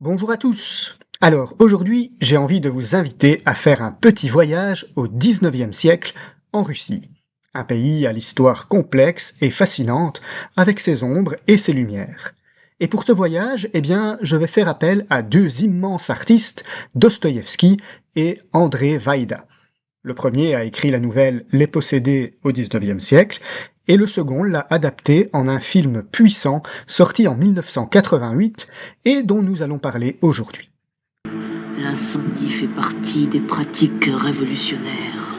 Bonjour à tous. Alors aujourd'hui, j'ai envie de vous inviter à faire un petit voyage au 19e siècle en Russie. Un pays à l'histoire complexe et fascinante, avec ses ombres et ses lumières. Et pour ce voyage, je vais faire appel à deux immenses artistes, Dostoïevski et André Vaïda. Le premier a écrit la nouvelle Les Possédés au 19e siècle, et le second l'a adapté en un film puissant sorti en 1988 et dont nous allons parler aujourd'hui. L'incendie fait partie des pratiques révolutionnaires.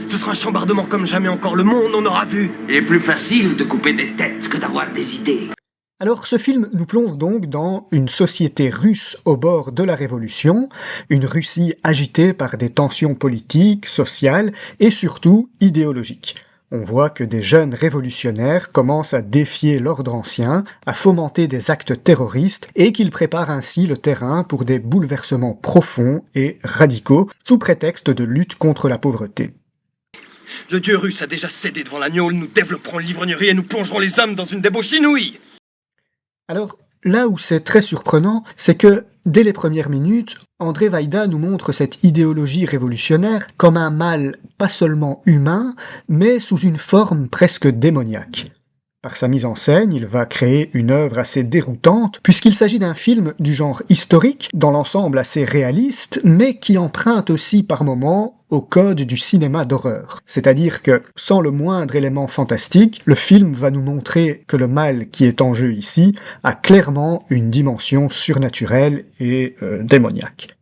Ce sera un chambardement comme jamais encore le monde en aura vu. Il est plus facile de couper des têtes que d'avoir des idées. Alors ce film nous plonge donc dans une société russe au bord de la révolution, une Russie agitée par des tensions politiques, sociales et surtout idéologiques. On voit que des jeunes révolutionnaires commencent à défier l'ordre ancien, à fomenter des actes terroristes et qu'ils préparent ainsi le terrain pour des bouleversements profonds et radicaux sous prétexte de lutte contre la pauvreté. Le dieu russe a déjà cédé devant l'agneau, nous développerons l'ivrognerie et nous plongerons les hommes dans une débauche inouïe. Alors, là où c'est très surprenant, c'est que, dès les premières minutes, André Vaïda nous montre cette idéologie révolutionnaire comme un mal pas seulement humain, mais sous une forme presque démoniaque. Par sa mise en scène, il va créer une œuvre assez déroutante, puisqu'il s'agit d'un film du genre historique, dans l'ensemble assez réaliste, mais qui emprunte aussi par moments au code du cinéma d'horreur. C'est-à-dire que, sans le moindre élément fantastique, le film va nous montrer que le mal qui est en jeu ici a clairement une dimension surnaturelle et démoniaque.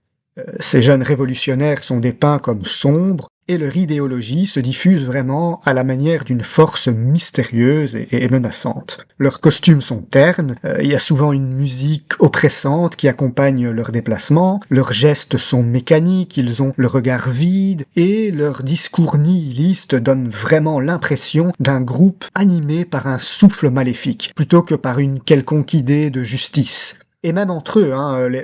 Ces jeunes révolutionnaires sont dépeints comme sombres, et leur idéologie se diffuse vraiment à la manière d'une force mystérieuse et menaçante. Leurs costumes sont ternes, il y a souvent une musique oppressante qui accompagne leurs déplacements, leurs gestes sont mécaniques, ils ont le regard vide, et leur discours nihiliste donne vraiment l'impression d'un groupe animé par un souffle maléfique, plutôt que par une quelconque idée de justice. Et même entre eux,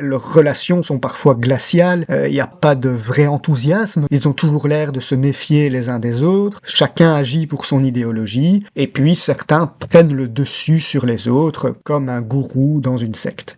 leurs relations sont parfois glaciales, il n'y a pas de vrai enthousiasme, ils ont toujours l'air de se méfier les uns des autres, chacun agit pour son idéologie, et puis certains prennent le dessus sur les autres, comme un gourou dans une secte.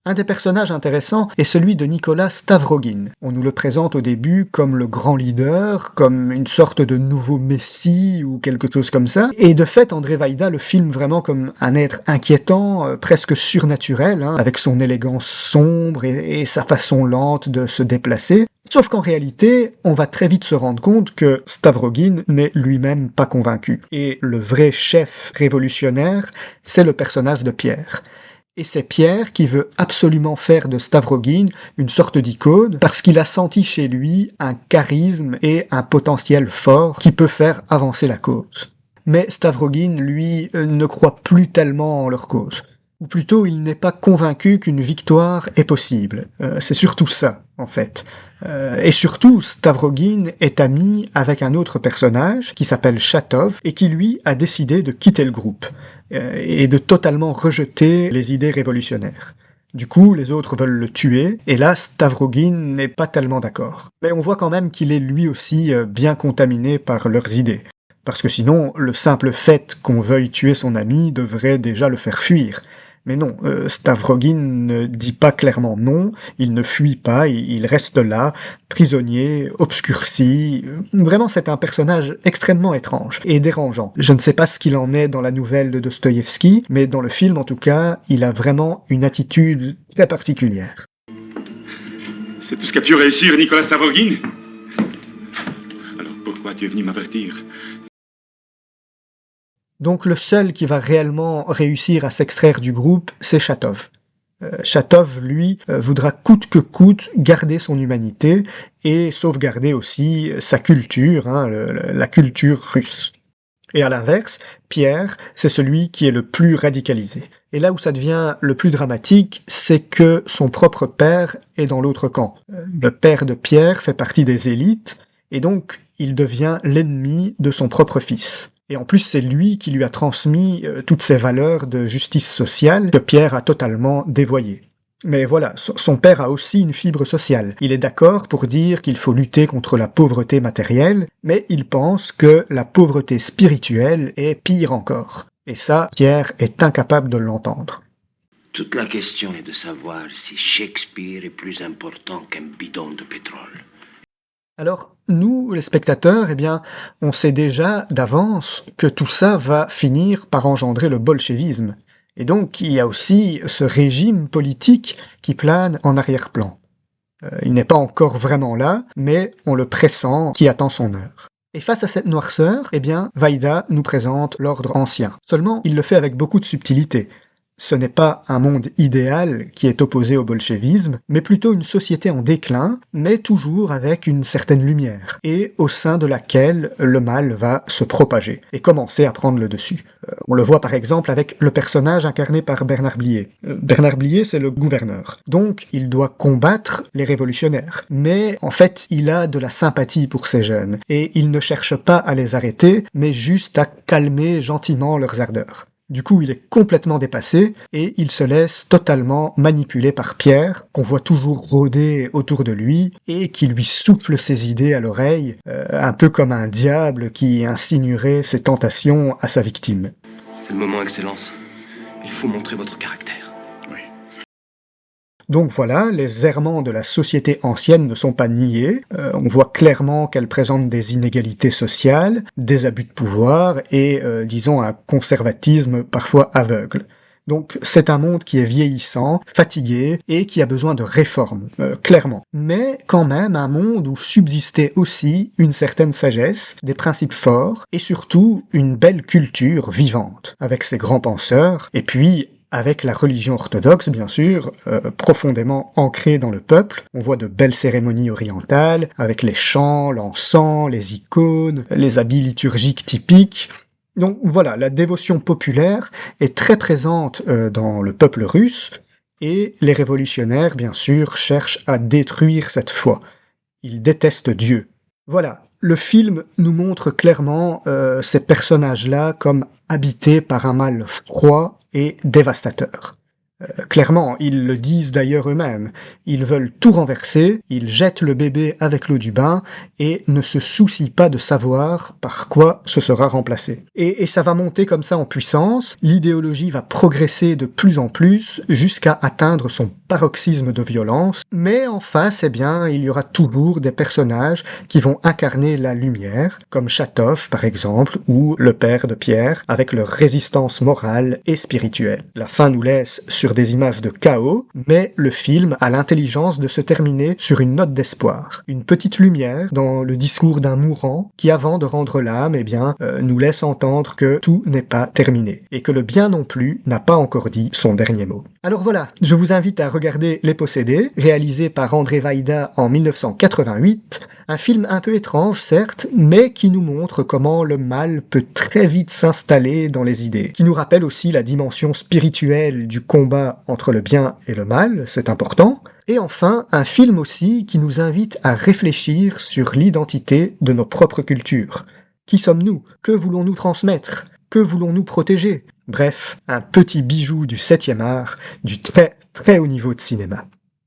Un des personnages intéressants est celui de Nicolas Stavrogin. On nous le présente au début comme le grand leader, comme une sorte de nouveau messie ou quelque chose comme ça. Et de fait, André Vaïda le filme vraiment comme un être inquiétant, presque surnaturel, avec son élégance sombre et sa façon lente de se déplacer. Sauf qu'en réalité, on va très vite se rendre compte que Stavrogin n'est lui-même pas convaincu. Et le vrai chef révolutionnaire, c'est le personnage de Pierre. Et c'est Pierre qui veut absolument faire de Stavrogin une sorte d'icône parce qu'il a senti chez lui un charisme et un potentiel fort qui peut faire avancer la cause. Mais Stavrogin, lui, ne croit plus tellement en leur cause. Ou plutôt, il n'est pas convaincu qu'une victoire est possible. C'est surtout ça, en fait. Et surtout, Stavrogin est ami avec un autre personnage qui s'appelle Chatov et qui, lui, a décidé de quitter le groupe et de totalement rejeter les idées révolutionnaires. Du coup, les autres veulent le tuer, et là, Stavrogin n'est pas tellement d'accord. Mais on voit quand même qu'il est lui aussi bien contaminé par leurs idées. Parce que sinon, le simple fait qu'on veuille tuer son ami devrait déjà le faire fuir. Mais non, Stavrogin ne dit pas clairement non, il ne fuit pas, il reste là, prisonnier, obscurci. Vraiment, c'est un personnage extrêmement étrange et dérangeant. Je ne sais pas ce qu'il en est dans la nouvelle de Dostoïevski, mais dans le film, en tout cas, il a vraiment une attitude très particulière. C'est tout ce qu'a pu réussir Nicolas Stavrogin? Alors pourquoi tu es venu m'avertir? Donc le seul qui va réellement réussir à s'extraire du groupe, c'est Chatov. Chatov, lui, voudra coûte que coûte garder son humanité et sauvegarder aussi sa culture, la culture russe. Et à l'inverse, Pierre, c'est celui qui est le plus radicalisé. Et là où ça devient le plus dramatique, c'est que son propre père est dans l'autre camp. Le père de Pierre fait partie des élites, et donc il devient l'ennemi de son propre fils. Et en plus, c'est lui qui lui a transmis toutes ces valeurs de justice sociale que Pierre a totalement dévoyées. Mais voilà, son père a aussi une fibre sociale. Il est d'accord pour dire qu'il faut lutter contre la pauvreté matérielle, mais il pense que la pauvreté spirituelle est pire encore. Et ça, Pierre est incapable de l'entendre. Toute la question est de savoir si Shakespeare est plus important qu'un bidon de pétrole. Alors, nous, les spectateurs, eh bien, on sait déjà d'avance que tout ça va finir par engendrer le bolchevisme. Et donc, il y a aussi ce régime politique qui plane en arrière-plan. Il n'est pas encore vraiment là, mais on le pressent, qui attend son heure. Et face à cette noirceur, eh bien, Vaida nous présente l'ordre ancien. Seulement, il le fait avec beaucoup de subtilité. Ce n'est pas un monde idéal qui est opposé au bolchevisme, mais plutôt une société en déclin, mais toujours avec une certaine lumière, et au sein de laquelle le mal va se propager, et commencer à prendre le dessus. On le voit par exemple avec le personnage incarné par Bernard Blier. Bernard Blier, c'est le gouverneur. Donc, il doit combattre les révolutionnaires. Mais, en fait, il a de la sympathie pour ces jeunes, et il ne cherche pas à les arrêter, mais juste à calmer gentiment leurs ardeurs. Du coup, il est complètement dépassé et il se laisse totalement manipuler par Pierre, qu'on voit toujours rôder autour de lui et qui lui souffle ses idées à l'oreille, un peu comme un diable qui insinuerait ses tentations à sa victime. C'est le moment, Excellence. Il faut montrer votre caractère. Donc voilà, les errements de la société ancienne ne sont pas niés, on voit clairement qu'elle présente des inégalités sociales, des abus de pouvoir et, disons, un conservatisme parfois aveugle. Donc c'est un monde qui est vieillissant, fatigué et qui a besoin de réformes, clairement. Mais quand même un monde où subsistait aussi une certaine sagesse, des principes forts et surtout une belle culture vivante, avec ses grands penseurs et puis avec la religion orthodoxe, bien sûr, profondément ancrée dans le peuple. On voit de belles cérémonies orientales, avec les chants, l'encens, les icônes, les habits liturgiques typiques. Donc voilà, la dévotion populaire est très présente dans le peuple russe, et les révolutionnaires, bien sûr, cherchent à détruire cette foi. Ils détestent Dieu. Voilà, le film nous montre clairement ces personnages-là comme habités par un mal froid et dévastateur. Clairement, ils le disent d'ailleurs eux-mêmes. Ils veulent tout renverser, ils jettent le bébé avec l'eau du bain et ne se soucient pas de savoir par quoi ce sera remplacé. Et ça va monter comme ça en puissance, l'idéologie va progresser de plus en plus jusqu'à atteindre son paroxysme de violence, mais en face, eh bien, il y aura toujours des personnages qui vont incarner la lumière, comme Chatov par exemple, ou le père de Pierre, avec leur résistance morale et spirituelle. La fin nous laisse sur des images de chaos, mais le film a l'intelligence de se terminer sur une note d'espoir. Une petite lumière dans le discours d'un mourant qui, avant de rendre l'âme, eh bien, nous laisse entendre que tout n'est pas terminé, et que le bien non plus n'a pas encore dit son dernier mot. Alors voilà, je vous invite à regarder Les Possédés, réalisé par André Vaida en 1988, un film un peu étrange certes, mais qui nous montre comment le mal peut très vite s'installer dans les idées, qui nous rappelle aussi la dimension spirituelle du combat entre le bien et le mal, c'est important, et enfin un film aussi qui nous invite à réfléchir sur l'identité de nos propres cultures. Qui sommes-nous? Que voulons-nous transmettre? Que voulons-nous protéger? Bref, un petit bijou du 7e art, du très très haut niveau de cinéma.